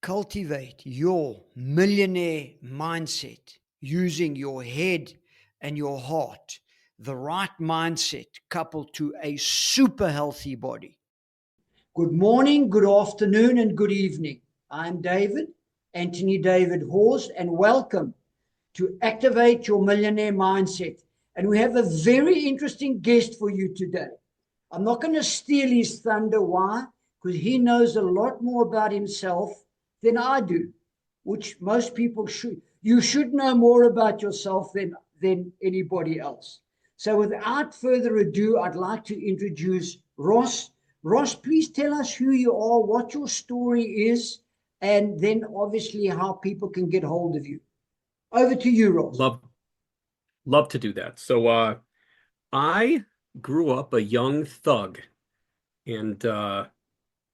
cultivate your millionaire mindset using your head and your heart, the right mindset coupled to a super healthy body. Good morning, good afternoon, and good evening. I'm David, Anthony David Horst, and welcome to Activate Your Millionaire Mindset. And we have a very interesting guest for you today. I'm not going to steal his thunder. Why? Because he knows a lot more about himself than I do, which most people should. You should know more about yourself than anybody else. So without further ado, I'd like to introduce Ross. Ross, please tell us who you are, what your story is, and then obviously how people can get hold of you. Over to you, Ross. Love to do that. So I grew up a young thug, and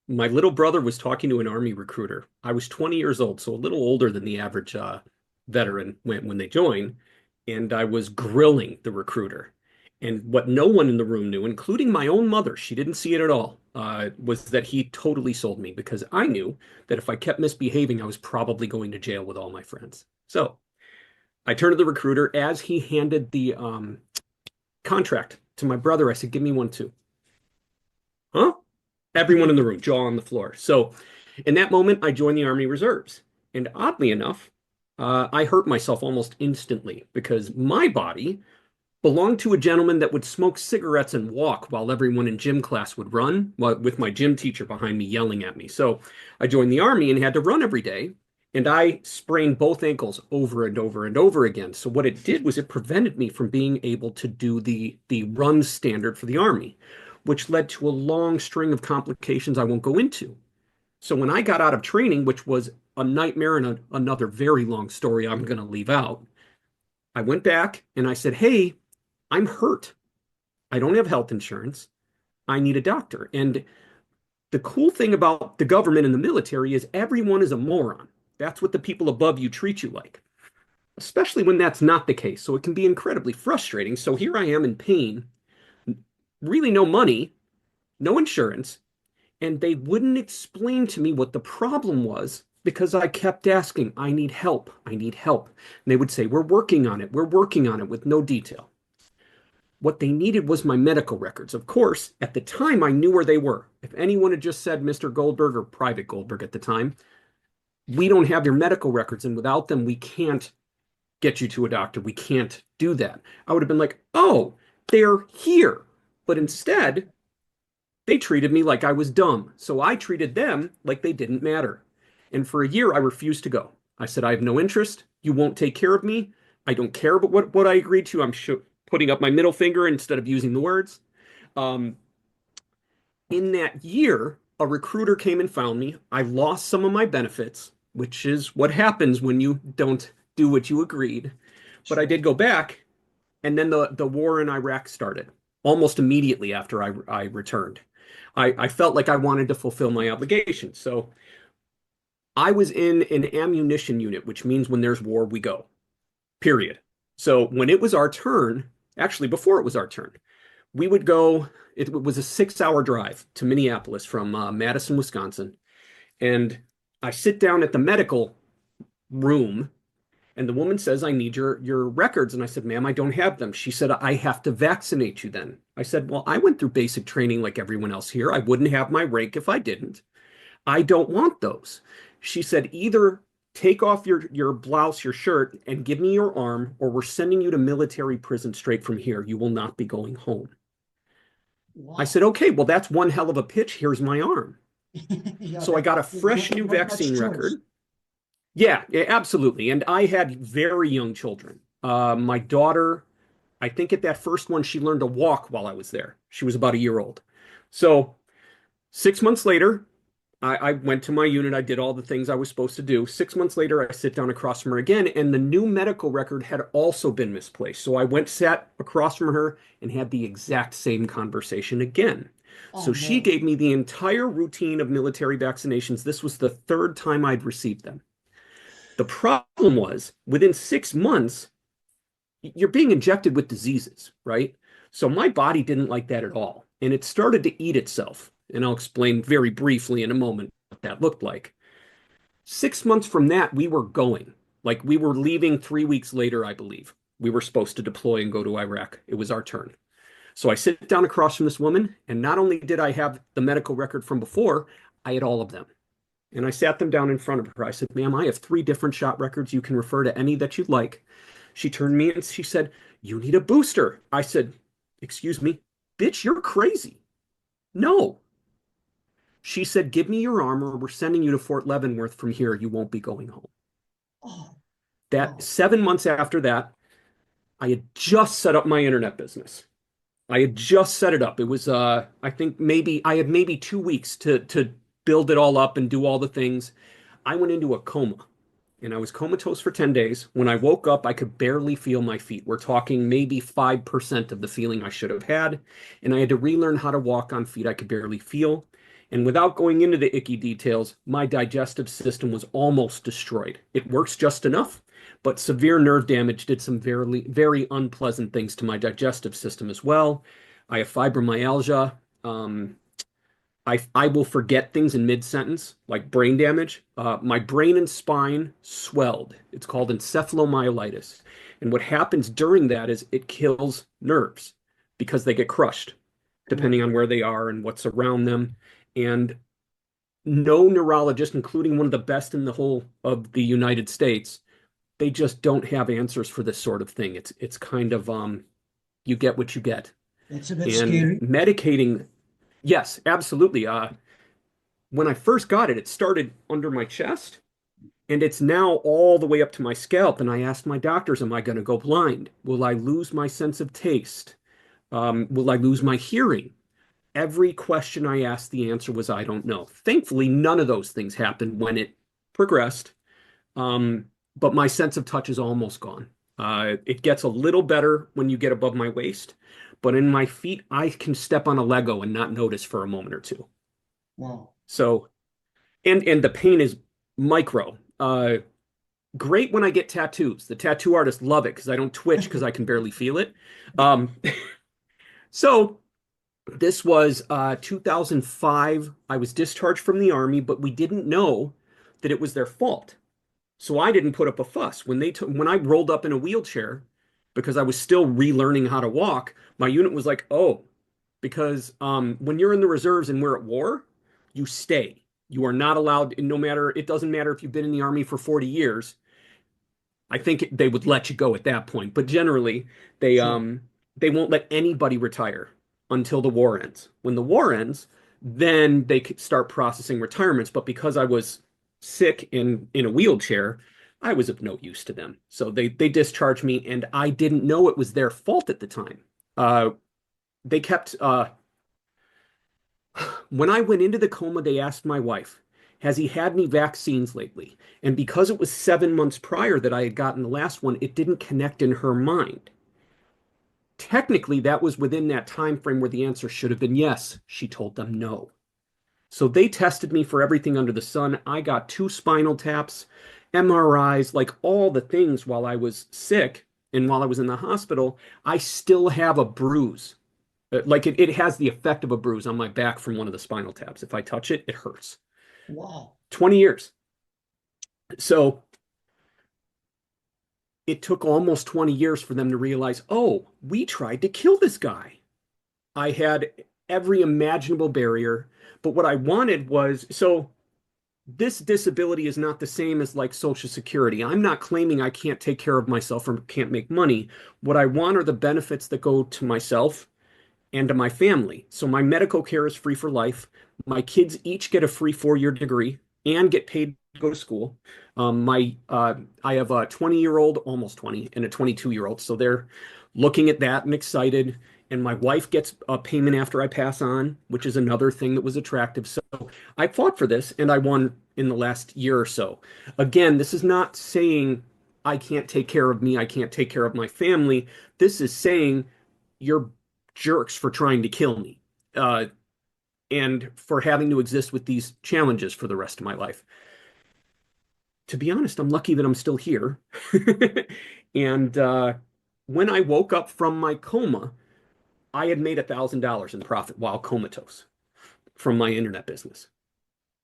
my little brother was talking to an Army recruiter. I was 20 years old, so a little older than the average veteran when they join, and I was grilling the recruiter. And what no one in the room knew, including my own mother, she didn't see it at all, was that he totally sold me, because I knew that if I kept misbehaving, I was probably going to jail with all my friends. So I turned to the recruiter as he handed the contract to my brother. I said, "Give me one too." Huh? Everyone in the room, jaw on the floor. So in that moment, I joined the Army Reserves. And oddly enough, I hurt myself almost instantly, because my body belonged to a gentleman that would smoke cigarettes and walk while everyone in gym class would run, with my gym teacher behind me yelling at me. So I joined the Army and had to run every day. And I sprained both ankles over and over and over again. So what it did was it prevented me from being able to do the run standard for the Army, which led to a long string of complications I won't go into. So when I got out of training, which was a nightmare and another very long story I'm going to leave out, I went back and I said, "Hey, I'm hurt. I don't have health insurance. I need a doctor." And the cool thing about the government and the military is everyone is a moron. That's what the people above you treat you like, especially when that's not the case. So it can be incredibly frustrating. So here I am in pain, really no money, no insurance, and they wouldn't explain to me what the problem was, because I kept asking, "I need help. I need help." And they would say, "We're working on it. We're working on it," with no detail. What they needed was my medical records. Of course, at the time, I knew where they were. If anyone had just said Mr. Goldberg, or Private Goldberg at the time, "We don't have your medical records, and without them, we can't get you to a doctor. We can't do that," I would have been like, "Oh, they're here." But instead, they treated me like I was dumb. So I treated them like they didn't matter. And for a year, I refused to go. I said, "I have no interest. You won't take care of me. I don't care about what I agreed to." I'm putting up my middle finger instead of using the words. Um, in that year, a recruiter came and found me. I lost some of my benefits, which is what happens when you don't do what you agreed. But I did go back, and then the war in Iraq started almost immediately after I returned. I felt like I wanted to fulfill my obligation. So I was in an ammunition unit, which means when there's war, we go, period. So when it was our turn, actually before it was our turn, we would go. It was a 6-hour drive to Minneapolis from Madison, Wisconsin. And I sit down at the medical room, and the woman says, "I need your records." And I said, "Ma'am, I don't have them." She said, "I have to vaccinate you then." I said, "Well, I went through basic training like everyone else here. I wouldn't have my rank if I didn't. I don't want those." She said, "Either take off your blouse, your shirt, and give me your arm, or we're sending you to military prison straight from here. You will not be going home." Wow. I said, "Okay, well, that's one hell of a pitch. Here's my arm." Yeah, So I got a fresh new vaccine record. Yeah, absolutely. And I had very young children. My daughter, I think at that first one, she learned to walk while I was there. She was about a year old. So 6 months later, I went to my unit. I did all the things I was supposed to do. 6 months later, I sit down across from her again, and the new medical record had also been misplaced. So I went, sat across from her, and had the exact same conversation again. Oh, So she no. gave me the entire routine of military vaccinations. This was the third time I'd received them. The problem was within 6 months, you're being injected with diseases, right? So my body didn't like that at all. And it started to eat itself. And I'll explain very briefly in a moment what that looked like. 6 months from that, we were going. Like we were leaving 3 weeks later, I believe. We were supposed to deploy and go to Iraq. It was our turn. So I sit down across from this woman, and not only did I have the medical record from before, I had all of them. And I sat them down in front of her. I said, ma'am, I have 3 different shot records. You can refer to any that you'd like. She turned to me and she said, you need a booster. I said, excuse me, bitch, you're crazy. No. She said, give me your arm or we're sending you to Fort Leavenworth from here. You won't be going home. Oh, That wow. 7 months after that, I had just set up my internet business. I had just set it up. It was I think maybe I had maybe 2 weeks to build it all up and do all the things. I went into a coma and I was comatose for 10 days. When I woke up, I could barely feel my feet. We're talking maybe 5% of the feeling I should have had. And I had to relearn how to walk on feet I could barely feel. And without going into the icky details, my digestive system was almost destroyed. It works just enough, but severe nerve damage did some very, very unpleasant things to my digestive system as well. I have fibromyalgia. I will forget things in mid-sentence, like brain damage. My brain and spine swelled. It's called encephalomyelitis. And what happens during that is it kills nerves because they get crushed, Wow. depending on where they are and what's around them. And no neurologist, including one of the best in the whole of the United States, they just don't have answers for this sort of thing. It's kind of you get what you get. That's a bit And scary. medicating, yes, absolutely. When I first got it, it started under my chest and it's now all the way up to my scalp. And I asked my doctors, am I going to go blind? Will I lose my sense of taste? Will I lose my hearing? Every question I asked, the answer was, I don't know. Thankfully, none of those things happened when it progressed. Um, but my sense of touch is almost gone. It gets a little better when you get above my waist, but in my feet, I can step on a Lego and not notice for a moment or two. Wow. So, and the pain is micro. Great when I get tattoos. The tattoo artists love it because I don't twitch because I can barely feel it. Um, so this was 2005. I was discharged from the army, but we didn't know that it was their fault. So I didn't put up a fuss. When I rolled up in a wheelchair because I was still relearning how to walk, my unit was like, "Oh, because when you're in the reserves and we're at war, you stay. You are not allowed, no matter, it doesn't matter if you've been in the army for 40 years. I think they would let you go at that point, but generally they Sure. um they won't let anybody retire until the war ends. When the war ends, then they could start processing retirements. But because I was sick in a wheelchair, I was of no use to them. So they discharged me, and I didn't know it was their fault at the time. Uh, they kept When I went into the coma, they asked my wife, has he had any vaccines lately? And because it was 7 months prior that I had gotten the last one, it didn't connect in her mind. Technically, that was within that time frame where the answer should have been yes. She told them no. So they tested me for everything under the sun. I got 2 spinal taps, MRIs, like all the things while I was sick and while I was in the hospital. I still have a bruise. Like it has the effect of a bruise on my back from one of the spinal taps. If I touch it, it hurts. Wow. 20 years. So it took almost 20 years for them to realize, oh, we tried to kill this guy. I had every imaginable barrier, but what I wanted was so this disability is not the same as like Social Security. I'm not claiming I can't take care of myself or can't make money. What I want are the benefits that go to myself and to my family. So my medical care is free for life. My kids each get a free 4-year degree and get paid to go to school. My I have a 20-year-old, almost 20, and a 22-year-old. So they're looking at that and excited. And my wife gets a payment after I pass on, which is another thing that was attractive. So I fought for this and I won in the last year or so. Again, this is not saying I can't take care of me, I can't take care of my family. This is saying you're jerks for trying to kill me uh, and for having to exist with these challenges for the rest of my life. To be honest, I'm lucky that I'm still here. And when I woke up from my coma, I had made $1,000 in profit while comatose from my internet business.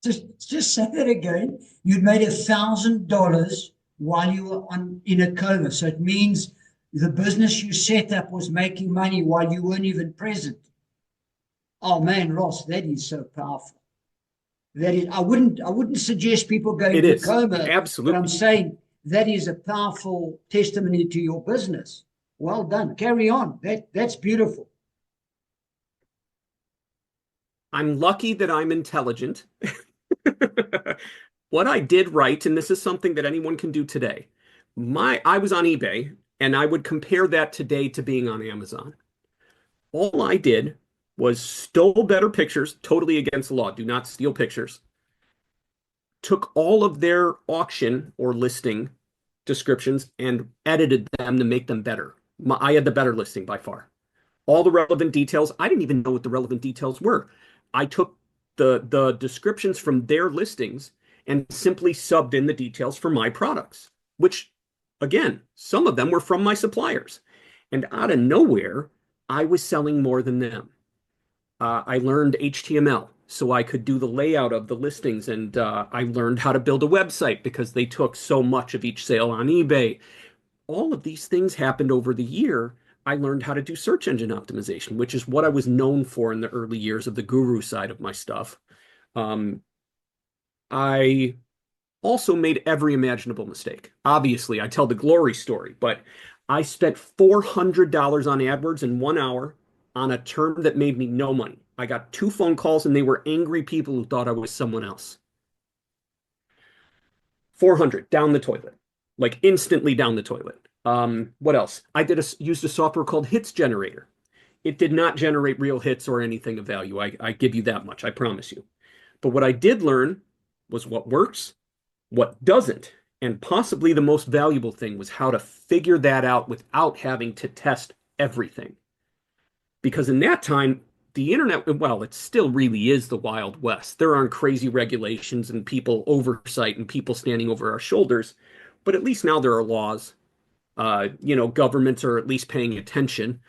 Just say that again. You'd made $1,000 while you were on in a coma. So it means the business you set up was making money while you weren't even present. Oh man, Ross, that is so powerful. That is, I wouldn't suggest people go It into a is. coma, but I'm Absolutely. saying that is a powerful testimony to your business. Well done. Carry on. That's beautiful. I'm lucky that I'm intelligent. What I did right, and this is something that anyone can do today. I was on eBay, and I would compare that today to being on Amazon. All I did was stole better pictures, totally against the law. Do not steal pictures. Took all of their auction or listing descriptions and edited them to make them better. I had the better listing by far. All the relevant details. I didn't even know what the relevant details were. I took the descriptions from their listings and simply subbed in the details for my products, which again, some of them were from my suppliers. And out of nowhere, I was selling more than them. I learned HTML so I could do the layout of the listings, and I learned how to build a website because they took so much of each sale on eBay. All of these things happened over the year. I learned how to do search engine optimization, which is what I was known for in the early years of the guru side of my stuff. Um, I also made every imaginable mistake. Obviously, I tell the glory story, but I spent $400 on AdWords in 1 hour on a term that made me no money. I got two phone calls and they were angry people who thought I was someone else. 400 down the toilet, like instantly down the toilet. What else? Used a software called Hits Generator. It did not generate real hits or anything of value. I give you that much, I promise you. But what I did learn was what works, what doesn't, and possibly the most valuable thing was how to figure that out without having to test everything. Because in that time, the internet, well, it still really is the Wild West. There aren't crazy regulations and people oversight and people standing over our shoulders, but at least now there are laws. Governments are at least paying attention.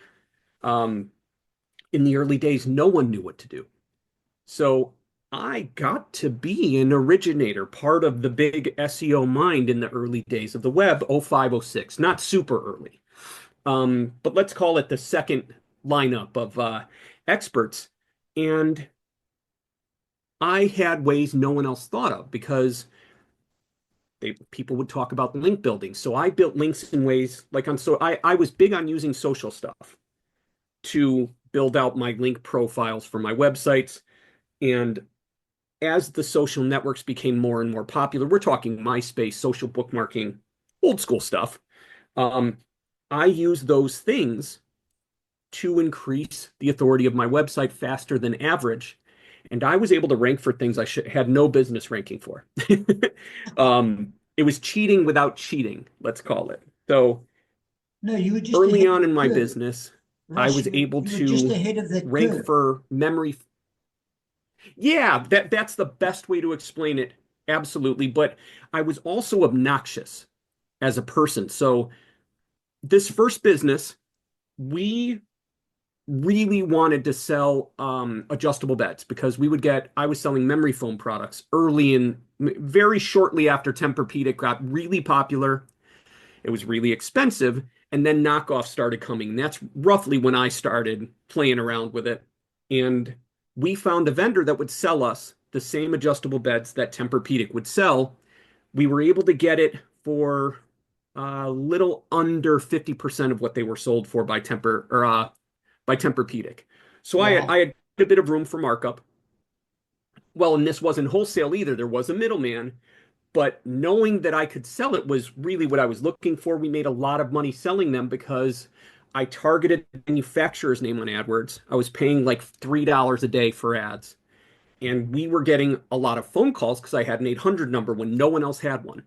Um, in the early days, no one knew what to do. So I got to be an originator, part of the big SEO mind in the early days of the web, 05, 06, not super early. But let's call it the second lineup of experts. And I had ways no one else thought of because people would talk about link building. So I built links in ways like I was big on using social stuff to build out my link profiles for my websites. And as the social networks became more and more popular, we're talking MySpace, social bookmarking, old school stuff. Um, I use those things to increase the authority of my website faster than average. And I was able to rank for things had no business ranking for. It was cheating without cheating, let's call it. So No, you were just early ahead on of in the my curve. business, I Ross, was able you were just to ahead of that rank curve. for memory. Yeah, that's the best way to explain it. Absolutely. But I was also obnoxious as a person. So this first business, we really wanted to sell adjustable beds because I was selling memory foam products very shortly after Tempur-Pedic got really popular. It was really expensive, and then knockoffs started coming. And that's roughly when I started playing around with it. And we found a vendor that would sell us the same adjustable beds that Tempur-Pedic would sell. We were able to get it for a little under 50% of what they were sold for by Tempur-Pedic. So I Wow. had a bit of room for markup. Well, and this wasn't wholesale either. There was a middleman, but knowing that I could sell it was really what I was looking for. We made a lot of money selling them because I targeted the manufacturer's name on AdWords. I was paying like $3 a day for ads. And we were getting a lot of phone calls because I had an 800 number when no one else had one.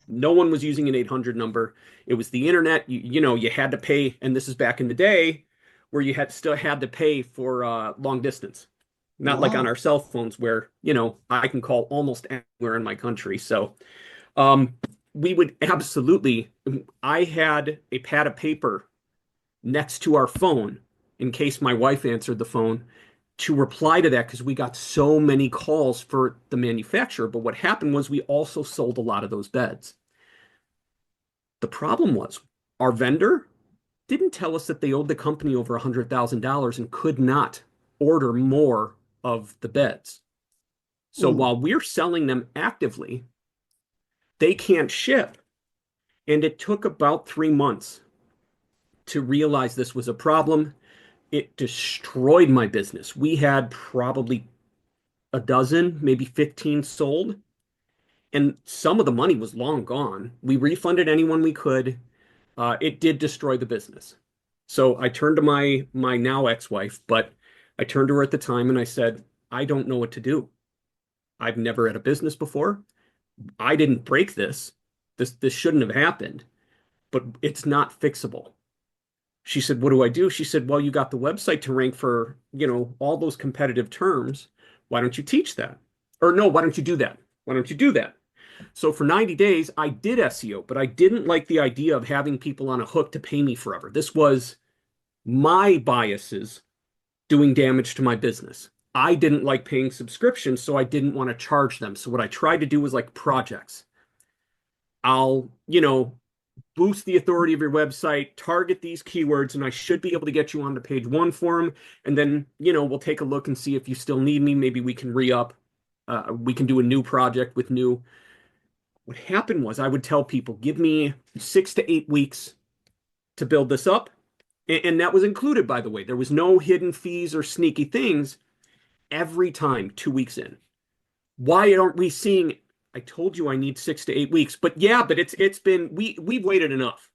No one was using an 800 number. It was the internet. You had to pay, and this is back in the day where you still had to pay for long distance. Not like on Wow. our cell phones where, I can call almost anywhere in my country. So um, we would absolutely, I had a pad of paper next to our phone in case my wife answered the phone to reply to that because we got so many calls for the manufacturer. But what happened was we also sold a lot of those beds. The problem was our vendor didn't tell us that they owed the company over $100,000 and could not order more of the beds. So Ooh. while we're selling them actively, they can't ship. And it took about 3 months to realize this was a problem. It destroyed my business. We had probably a dozen, maybe 15 sold, and some of the money was long gone. We refunded anyone we could. It did destroy the business. So I turned to my now ex-wife, but I turned to her at the time and I said, I don't know what to do. I've never had a business before. I didn't break this. This shouldn't have happened, but it's not fixable. She said, what do I do? She said, well, you got the website to rank for, all those competitive terms. Why don't you teach that? Or no, why don't you do that? Why don't you do that? So for 90 days, I did SEO, but I didn't like the idea of having people on a hook to pay me forever. This was my biases doing damage to my business. I didn't like paying subscriptions, so I didn't want to charge them. So what I tried to do was like projects. I'll, boost the authority of your website, target these keywords, and I should be able to get you onto page one for them. And then, we'll take a look and see if you still need me. Maybe we can re-up. We can do a new project with new. What happened was I would tell people, give me 6 to 8 weeks to build this up. And that was included, by the way. There was no hidden fees or sneaky things every time 2 weeks in. Why aren't we seeing? I told you I need 6 to 8 weeks, but yeah, but it's been we've waited enough.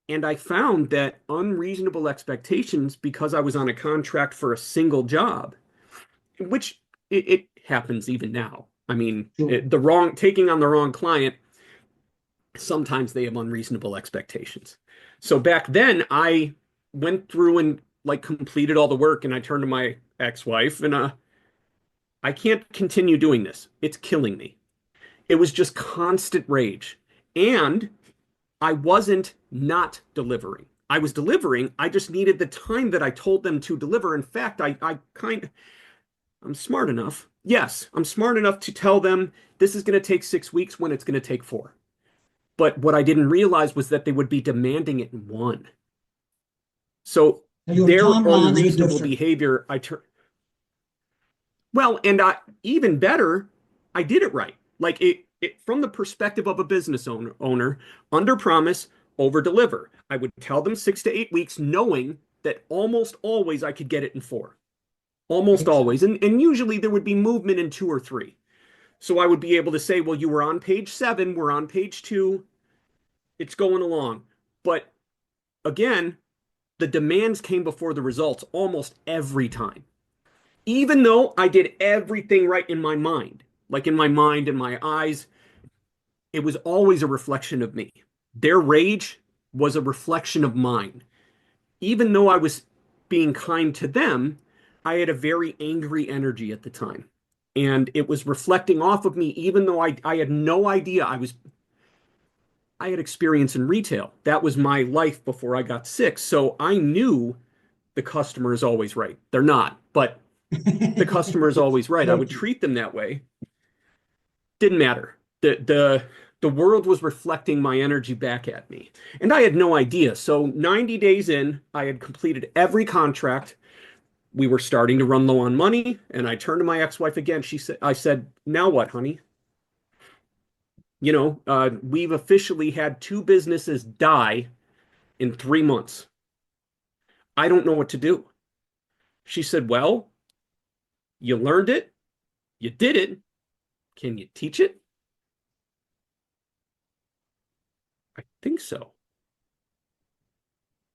And I found that unreasonable expectations because I was on a contract for a single job, which it happens even now. I mean, Sure. taking on the wrong client, sometimes they have unreasonable expectations. So back then I went through and like completed all the work and I turned to my ex-wife and I can't continue doing this. It's killing me. It was just constant rage. And I wasn't not delivering. I was delivering. I just needed the time that I told them to deliver. In fact, I'm smart enough. Yes, I'm smart enough to tell them this is going to take 6 weeks when it's going to take 4. But what I didn't realize was that they would be demanding it in 1. So So your their timelines were unreasonable different. behavior, well, and even better, I did it right. Like it from the perspective of a business owner, under promise, over deliver. I would tell them 6 to 8 weeks, knowing that almost always I could get it in 4. Almost Excellent. always. And usually there would be movement in 2 or 3. So I would be able to say, well, you were on page 7, we're on page 2, it's going along. But again, the demands came before the results almost every time. Even though I did everything right in my mind, like in my mind and my eyes, it was always a reflection of me. Their rage was a reflection of mine. Even though I was being kind to them, I had a very angry energy at the time. And it was reflecting off of me, even though I had no idea I had experience in retail. That was my life before I got sick. So I knew the customer is always right. They're not, but the customer is always right. I would Totally. treat them that way. Didn't matter. The world was reflecting my energy back at me. And I had no idea. So 90 days in, I had completed every contract. We were starting to run low on money, and I turned to my ex-wife again. I said, now what, honey? We've officially had 2 businesses die in 3 months. I don't know what to do. She said, well, you learned it. You did it. Can you teach it? I think so.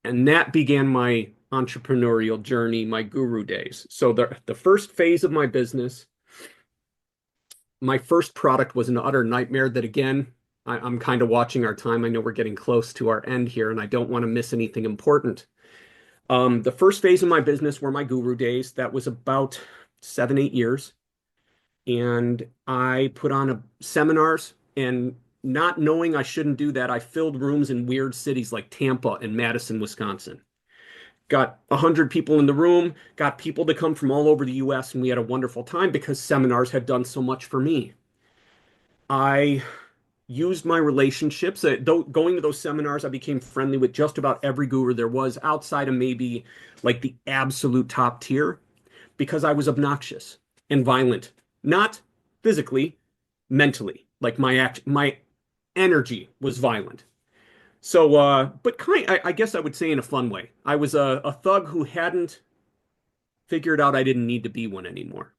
And that began my entrepreneurial journey, my guru days. So the first phase of my business, my first product was an utter nightmare that again, I'm kind of watching our time. I know we're getting close to our end here and I don't want to miss anything important. The first phase of my business were my guru days. That was about 7, 8 years. And I put on seminars and not knowing I shouldn't do that, I filled rooms in weird cities like Tampa and Madison, Wisconsin. got 100 people in the room, got people to come from all over the US, and we had a wonderful time because seminars had done so much for me. I used my relationships. Going to those seminars, I became friendly with just about every guru there was outside of maybe like the absolute top tier because I was obnoxious and violent, not physically, mentally. Like my energy was violent. So, but I guess I would say in a fun way. I was a thug who hadn't figured out I didn't need to be one anymore.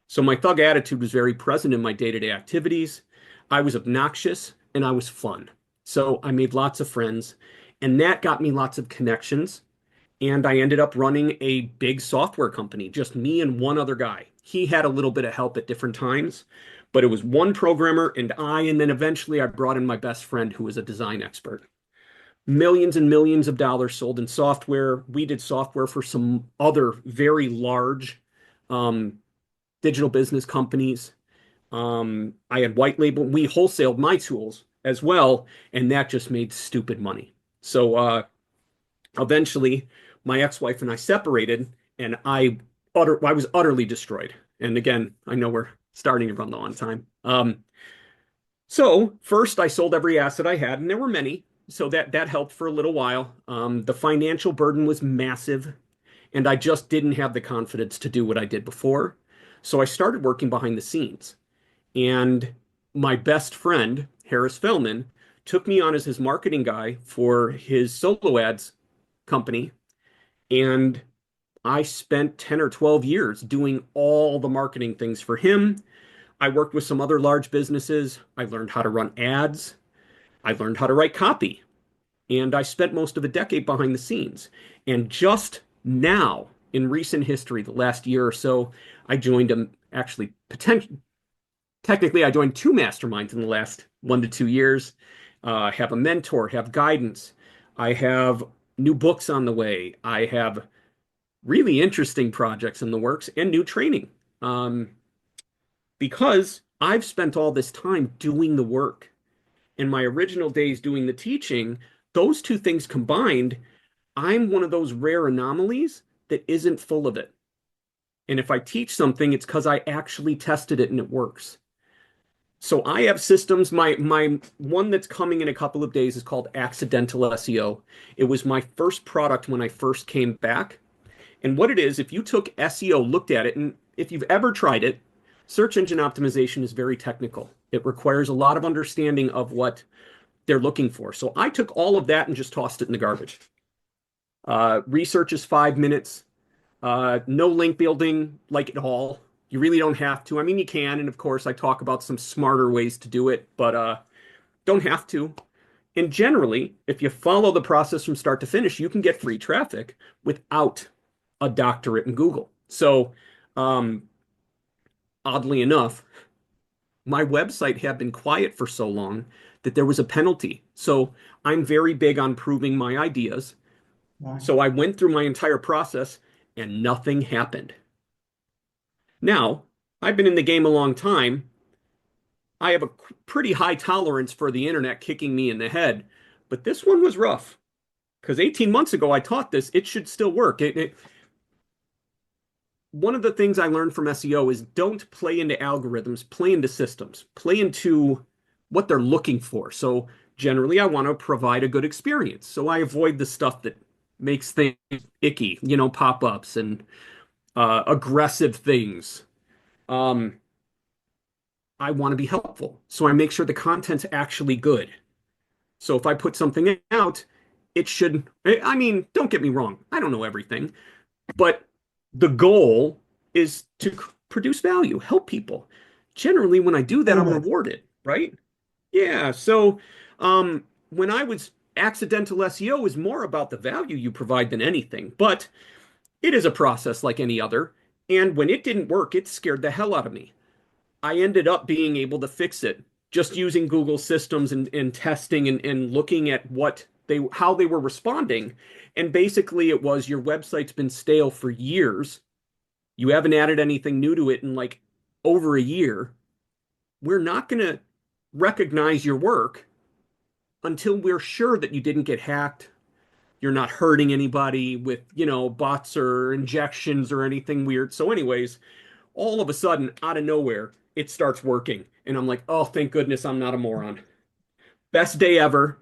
So my thug attitude was very present in my day-to-day activities. I was obnoxious and I was fun. So I made lots of friends, and that got me lots of connections. And I ended up running a big software company, just me and one other guy. He had a little bit of help at different times, but it was one programmer and I, and then eventually I brought in my best friend who was a design expert. Millions and millions of dollars sold in software. We did software for some other very large um, digital business companies. I had white label. We wholesaled my tools as well, and that just made stupid money. So eventually, my ex-wife and I separated, and I was utterly destroyed. And again, I know we're starting to run low on time. So first, I sold every asset I had, and there were many. So that helped for a little while. The financial burden was massive, and I just didn't have the confidence to do what I did before. So I started working behind the scenes. And my best friend, Harris Fellman, took me on as his marketing guy for his solo ads company. And I spent 10 or 12 years doing all the marketing things for him. I worked with some other large businesses. I learned how to run ads. I learned how to write copy. And I spent most of a decade behind the scenes. And just now, in recent history, the last year or so, I joined actually potentially technically I joined two masterminds in the last 1 to 2 years. Have a mentor, have guidance. I have new books on the way. I have really interesting projects in the works and new training. Um, because I've spent all this time doing the work. In my original days doing the teaching, those two things combined, I'm one of those rare anomalies that isn't full of it. And if I teach something, it's because I actually tested it and it works. So I have systems. My one that's coming in a couple of days is called Accidental SEO. It was my first product when I first came back. And what it is, if you took SEO, looked at it, and if you've ever tried it, search engine optimization is very technical. It requires a lot of understanding of what they're looking for. So I took all of that and just tossed it in the garbage. Research is 5 minutes. No link building like at all. You really don't have to. I mean, you can, and of course, I talk about some smarter ways to do it, but don't have to. And generally, if you follow the process from start to finish, you can get free traffic without a doctorate in Google. So, um, oddly enough, my website had been quiet for so long that there was a penalty. So, I'm very big on proving my ideas. Right. So, I went through my entire process and nothing happened. Now, I've been in the game a long time. I have a pretty high tolerance for the internet kicking me in the head, but this one was rough because 18 months ago I taught this. It should still work. One of the things I learned from SEO is don't play into algorithms, play into systems, play into what they're looking for. So generally, I want to provide a good experience. So I avoid the stuff that makes things icky, pop-ups and aggressive things. Um, I want to be helpful. So I make sure the content's actually good. So if I put something out, it should, I mean, don't get me wrong. I don't know everything, but the goal is to produce value, help people. Generally, when I do that, I'm Always. rewarded, right? Yeah. So when I was accidental SEO is more about the value you provide than anything, but it is a process like any other. And when it didn't work, it scared the hell out of me. I ended up being able to fix it just using Google systems and testing and looking at how they were responding. And basically it was your website's been stale for years. You haven't added anything new to it in like over a year. We're not going to recognize your work until we're sure that you didn't get hacked, You're not hurting anybody with, bots or injections or anything weird. So, anyways, all of a sudden, out of nowhere, it starts working. And I'm like, oh, thank goodness I'm not a moron. Best day ever.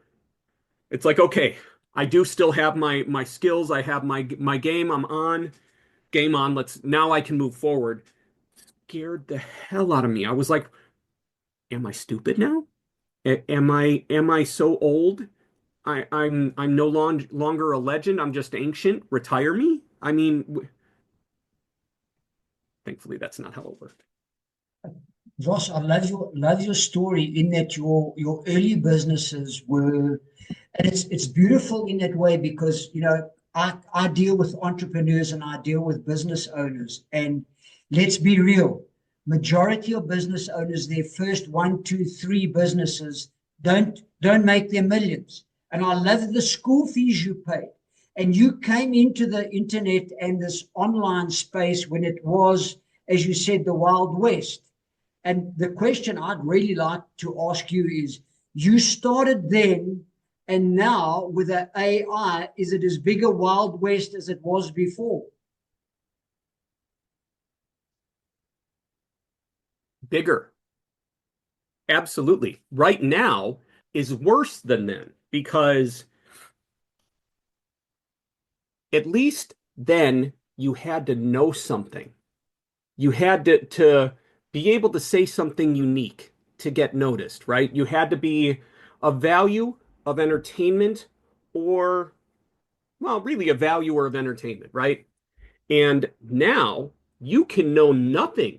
It's like, okay, I do still have my skills. I have my game. I'm on. Game on. Now I can move forward. Scared the hell out of me. I was like, am I stupid now? Am I so old? I'm no longer a legend. I'm just ancient. Retire me? I mean, thankfully that's not how it worked. Ross, I love your story in that your early businesses were, and it's beautiful in that way because I deal with entrepreneurs and I deal with business owners, and let's be real, majority of business owners, their first one, two, three businesses don't make their millions. And I love the school fees you paid. And you came into the internet and this online space when it was, as you said, the Wild West. And the question I'd really like to ask you is, you started then, and now with the AI, is it as big a Wild West as it was before? Bigger. Absolutely. Right now is worse than then because at least then you had to know something. You had to be able to say something unique to get noticed, right? You had to be a value of entertainment or, well, really a valuer of entertainment, right? And now you can know nothing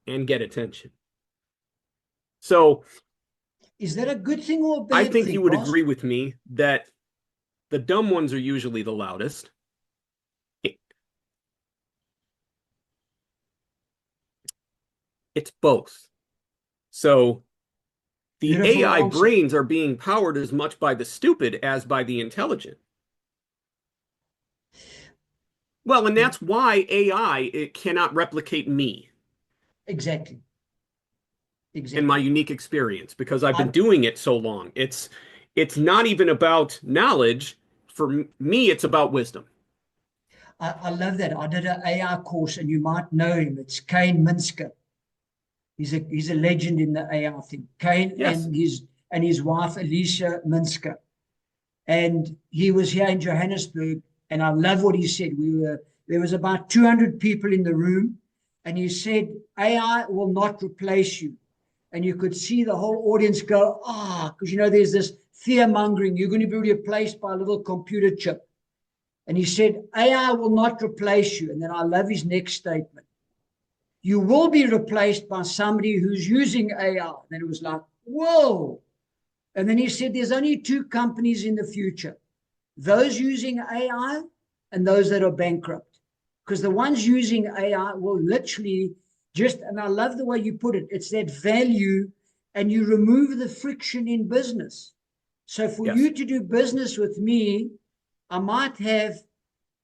and get attention. So Is that a good thing or a I bad think you thing, would Ross? agree with me that the dumb ones are usually the loudest. It's both. So the Beautiful AI answer. brains are being powered as much by the stupid as by the intelligent. Well, and that's why AI it cannot replicate me Exactly. and my Exactly. unique experience because I've been I, doing it so long. It's not even about knowledge. For me, it's about wisdom. I love that. I did an AI course, and you might know him. It's Kane Minsker. He's a legend in the AI thing. Kane Yes. and his wife Alicia Minsker, and he was here in Johannesburg. And I love what he said. There was about 200 people in the room, and he said AI will not replace you. And you could see the whole audience go, because there's this fear mongering. You're going to be replaced by a little computer chip. And he said, AI will not replace you. And then I love his next statement. You will be replaced by somebody who's using AI. And then it was like, whoa. And then he said, there's only two companies in the future, those using AI and those that are bankrupt. Because the ones using AI will literally and I love the way you put it, it's that value, and you remove the friction in business. So for Yes. you to do business with me, I might have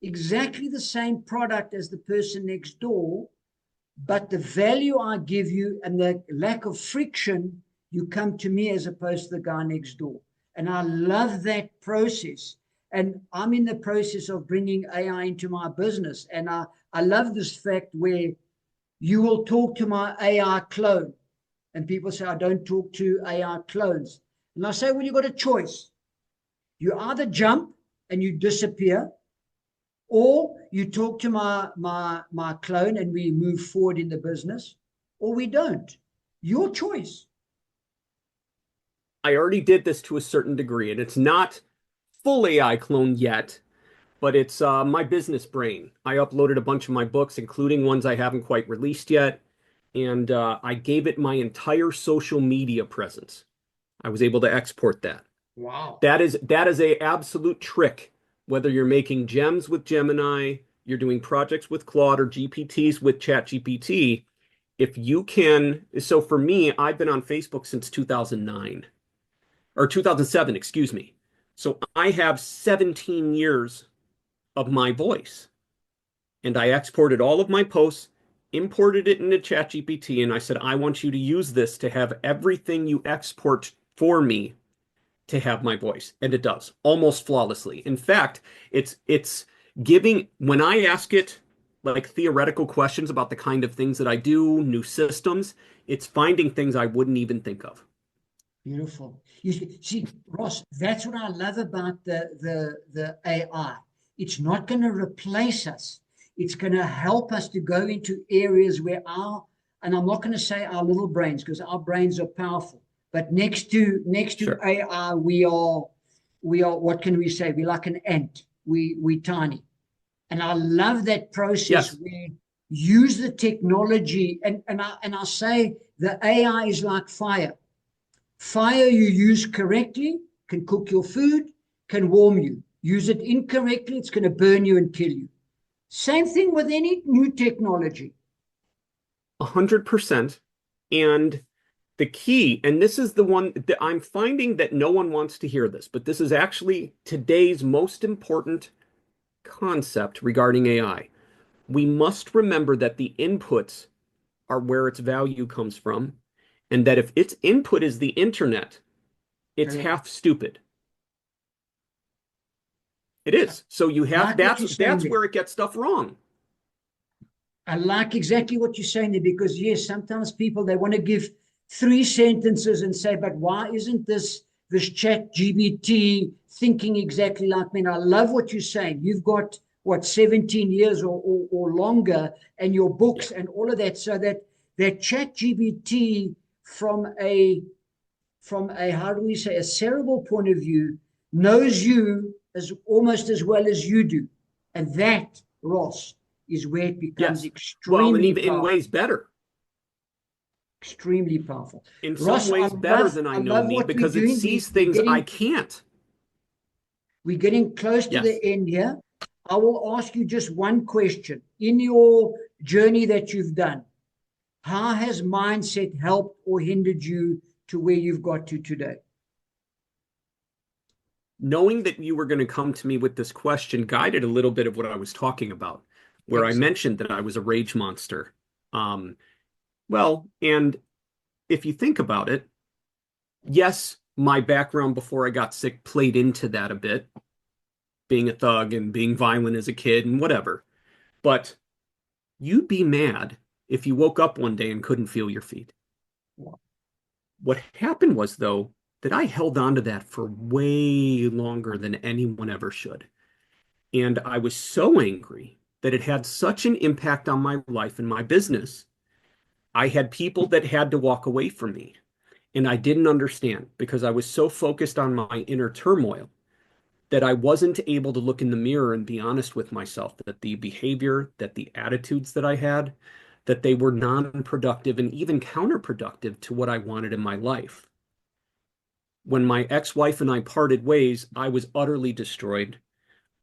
exactly the same product as the person next door, but the value I give you and the lack of friction, you come to me as opposed to the guy next door. And I love that process. And I'm in the process of bringing AI into my business. And I love this fact where you will talk to my AI clone. And people say, I don't talk to AI clones. And I say, well, you've got a choice. You either jump and you disappear, or you talk to my clone and we move forward in the business, or we don't. Your choice. I already did this to a certain degree, and it's not full AI clone yet, but it's my business brain. I uploaded a bunch of my books, including ones I haven't quite released yet, and I gave it my entire social media presence. I was able to export that. Wow. That is a absolute trick. Whether you're making gems with Gemini, you're doing projects with Claude or GPTs with ChatGPT, if you can. So for me, I've been on Facebook since 2009 or 2007, excuse me. So I have 17 years of my voice, and I exported all of my posts, imported it into ChatGPT, and I said, I want you to use this to have everything you export for me to have my voice, and it does almost flawlessly. In fact, it's giving when I ask it like theoretical questions about the kind of things that I do, new systems, it's finding things I wouldn't even think of. Beautiful. You see, Ross, that's what I love about the AI. It's not going to replace us. It's going to help us to go into areas where and I'm not going to say our little brains because our brains are powerful, but next to Sure. AI, we are what can we say? We're like an ant. We tiny. And I love that process Yes. where use the technology and I say the AI is like fire. Fire you use correctly can cook your food, can warm you. Use it incorrectly, it's going to burn you and kill you. Same thing with any new technology. 100%. And the key, and this is the one that I'm finding that no one wants to hear this, but this is actually today's most important concept regarding AI. We must remember that the inputs are where its value comes from, and that if its input is the internet, it's Correct. half stupid. It is. So you have Like what you're saying that's there. where it gets stuff wrong. I like exactly what you're saying there because yes, sometimes people they want to give 3 sentences and say, but why isn't this chat GBT thinking exactly like me? And I love what you're saying. You've got what 17 years or longer, and your books Yeah. and all of that, so that chat GBT from a how do we say a cerebral point of view knows you as almost as well as you do, and that Ross is where it becomes Yes. Well, and extremely even in powerful. ways better. Extremely powerful. In some Ross, ways better than I I know love me what we're because it doing. sees things I can't. We're getting close to the Yes. end here. I will ask you just one question. In your journey that you've done, how has mindset helped or hindered you to where you've got to today? Knowing that you were going to come to me with this question guided a little bit of what I was talking about, where I Excellent. mentioned that I was a rage monster. Um, well, and if you think about it, yes, my background before I got sick played into that a bit, being a thug and being violent as a kid and whatever. But you'd be mad if you woke up one day and couldn't feel your feet. What happened was, though, that I held on to that for way longer than anyone ever should. And I was so angry that it had such an impact on my life and my business. I had people that had to walk away from me. And I didn't understand because I was so focused on my inner turmoil that I wasn't able to look in the mirror and be honest with myself that the behavior, that the attitudes that I had, that they were non-productive and even counterproductive to what I wanted in my life. When my ex-wife and I parted ways, I was utterly destroyed.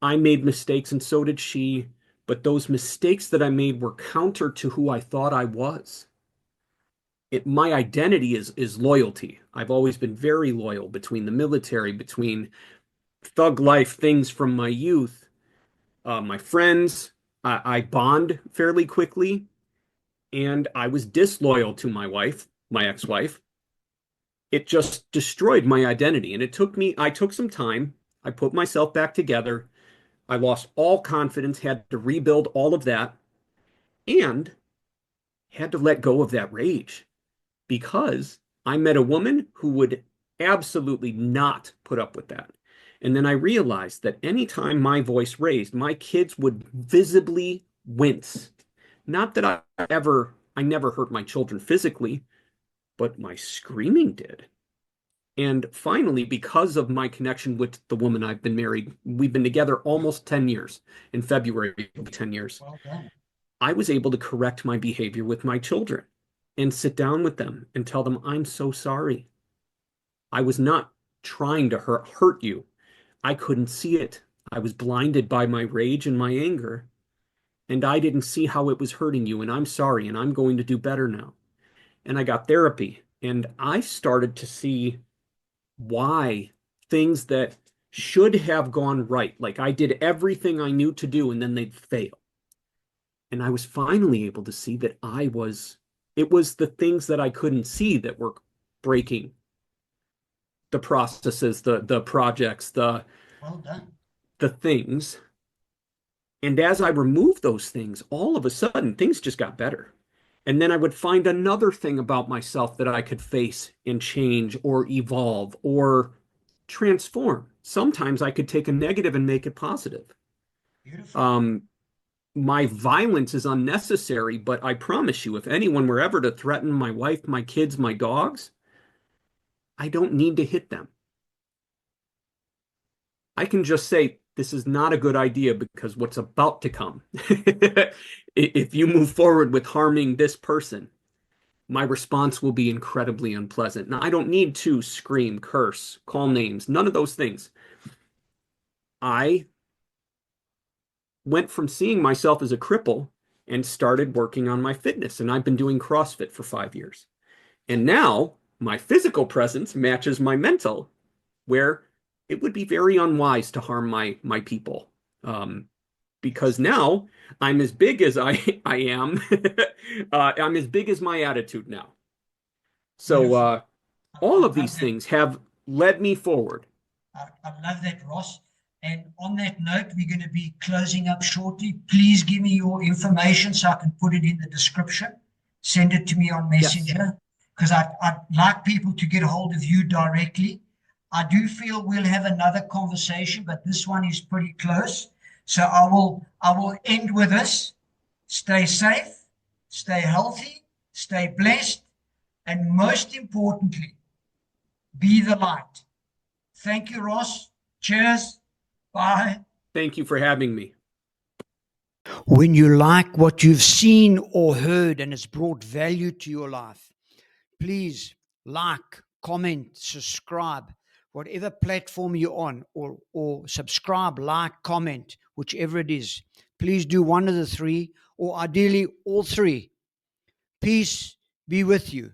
I made mistakes and so did she, but those mistakes that I made were counter to who I thought I was. My identity is loyalty. I've always been very loyal between the military, between thug life things from my youth, my friends. I bond fairly quickly, and I was disloyal to my wife, my ex-wife. It just destroyed my identity, and I took some time. I put myself back together. I lost all confidence, had to rebuild all of that, and had to let go of that rage because I met a woman who would absolutely not put up with that. And then I realized that anytime my voice raised, my kids would visibly wince. Not that I never hurt my children physically, but my screaming did. And finally, because of my connection with the woman I've been married, we've been together almost 10 years. In February, it'll be 10 years. Well done. I was able to correct my behavior with my children and sit down with them and tell them, I'm so sorry. I was not trying to hurt you. I couldn't see it. I was blinded by my rage and my anger, and I didn't see how it was hurting you, and I'm sorry, and I'm going to do better now. And I got therapy, and I started to see why things that should have gone right, like I did everything I knew to do, and then they'd fail. And I was finally able to see that it was the things that I couldn't see that were breaking the processes, the projects, Well done. the things. And as I removed those things, all of a sudden things just got better. And then I would find another thing about myself that I could face and change or evolve or transform. Sometimes I could take a negative and make it positive. Beautiful. My violence is unnecessary, but I promise you, if anyone were ever to threaten my wife, my kids, my dogs, I don't need to hit them. I can just say, this is not a good idea because what's about to come. If you move forward with harming this person, my response will be incredibly unpleasant. Now, I don't need to scream, curse, call names, none of those things. I went from seeing myself as a cripple and started working on my fitness. And I've been doing CrossFit for 5 years. And now my physical presence matches my mental, where it would be very unwise to harm my people. Because now I'm as big as I am. I'm as big as my attitude now. So all of these things have led me forward. I love that, Ross. And on that note, we're going to be closing up shortly. Please give me your information so I can put it in the description. Send it to me on Messenger because I'd like people to get a hold of you directly. I do feel we'll have another conversation, but this one is pretty close. So I will end with this. Stay safe, stay healthy, stay blessed, and most importantly, be the light. Thank you, Ross. Cheers. Bye. Thank you for having me. When you like what you've seen or heard and it's brought value to your life, please like, comment, subscribe, whatever platform you're on, or subscribe, like, comment, whichever it is. Please do one of the three, or ideally all three. Peace be with you.